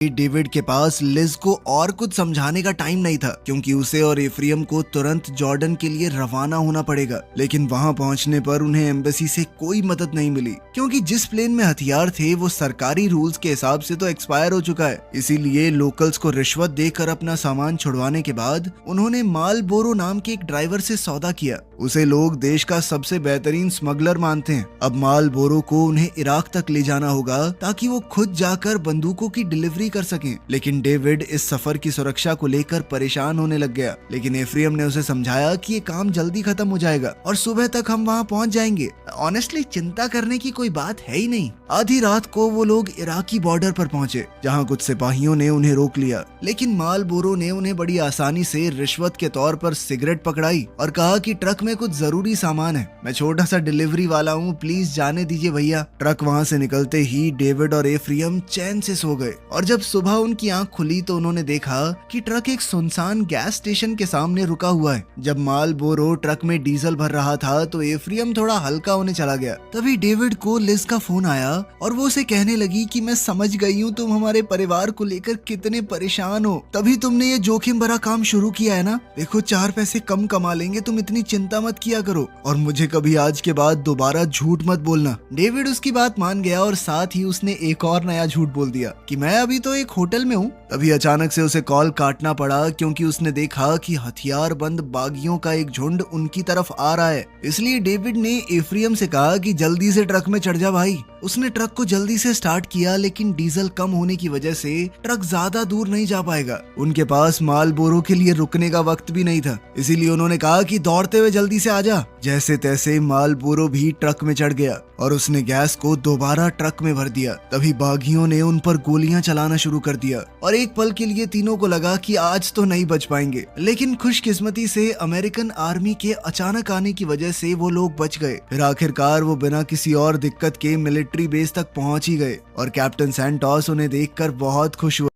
David के पास Liz को और कुछ समझाने का टाइम नहीं था, क्योंकि उसे और एफ्रियम को तुरंत जॉर्डन के लिए रवाना होना पड़ेगा। लेकिन वहां पहुंचने पर उन्हें एम्बेसी से कोई मदद नहीं मिली, क्योंकि जिस प्लेन में हथियार थे वो सरकारी रूल्स के हिसाब से तो एक्सपायर हो चुका है। इसीलिए लोकल्स को रिश्वत देकर अपना सामान छुड़वाने के बाद उन्होंने मालबोरो नाम के एक ड्राइवर से सौदा किया। उसे लोग देश का सबसे बेहतरीन स्मगलर मानते हैं। अब मालबोरो को उन्हें इराक तक ले जाना होगा ताकि वो खुद जाकर बंदूकों की डिलीवरी कर सकें। लेकिन डेविड इस सफर की सुरक्षा को लेकर परेशान होने लग गया। लेकिन एफ्रियम ने उसे समझाया कि ये काम जल्दी खत्म हो जाएगा और सुबह तक हम वहाँ पहुँच जाएंगे। ऑनेस्टली चिंता करने की कोई बात है ही नहीं। आधी रात को वो लोग इराकी बॉर्डर पर पहुंचे, जहाँ कुछ सिपाहियों ने उन्हें रोक लिया। लेकिन मालबोरो ने उन्हें बड़ी आसानी से रिश्वत के तौर पर सिगरेट पकड़ाई और कहा कि ट्रक में कुछ जरूरी सामान है, मैं छोटा सा डिलीवरी वाला हूँ, प्लीज जाने दीजिए भैया। ट्रक वहाँ से निकलते ही डेविड और एफ्रियम चैन से सो गए और जब सुबह उनकी आंख खुली तो उन्होंने देखा कि ट्रक एक सुनसान गैस स्टेशन के सामने रुका हुआ है। जब मालबोरो ट्रक में डीजल भर रहा था तो एफ्रियम थोड़ा हल्का होने चला गया। तभी डेविड को लिज का फोन आया और वो उसे कहने लगी कि मैं समझ गई हूँ तुम हमारे परिवार को लेकर कितने परेशान हो, तभी तुमने ये जोखिम भरा काम शुरू किया है ना। देखो 4 पैसे कम कमा लेंगे, तुम इतनी चिंता मत किया करो और मुझे कभी आज के बाद दोबारा झूठ मत बोलना। डेविड उसकी बात मान गया और साथ ही उसने एक और नया झूठ बोल दिया कि मैं अभी तो एक होटल में हूँ। तभी अचानक से उसे कॉल काटना पड़ा, क्योंकि उसने देखा कि हथियार बंद बागियों का एक झुंड उनकी तरफ आ रहा है। इसलिए डेविड ने एफ्रियम से कहा कि जल्दी से ट्रक में चढ़ जा भाई। उसने ट्रक को जल्दी से स्टार्ट किया, लेकिन डीजल कम होने की वजह से ट्रक ज्यादा दूर नहीं जा पाएगा। उनके पास मालबोरो के लिए रुकने का वक्त भी नहीं था, इसीलिए उन्होंने कहा कि दौड़ते हुए जल्दी से आजा। जैसे तैसे मालबोरो भी ट्रक में चढ़ गया और उसने गैस को दोबारा ट्रक में भर दिया। तभी बागियों ने उन पर गोलियां चलाना शुरू कर दिया और एक पल के लिए तीनों को लगा कि आज तो नहीं बच पाएंगे। लेकिन खुशकिस्मती से अमेरिकन आर्मी के अचानक आने की वजह से वो लोग बच गए। फिर आखिरकार वो बिना किसी और दिक्कत के मिलिट्री बेस तक पहुंच ही गए और कैप्टन सैंटोस उन्हें देखकर बहुत खुश हुआ।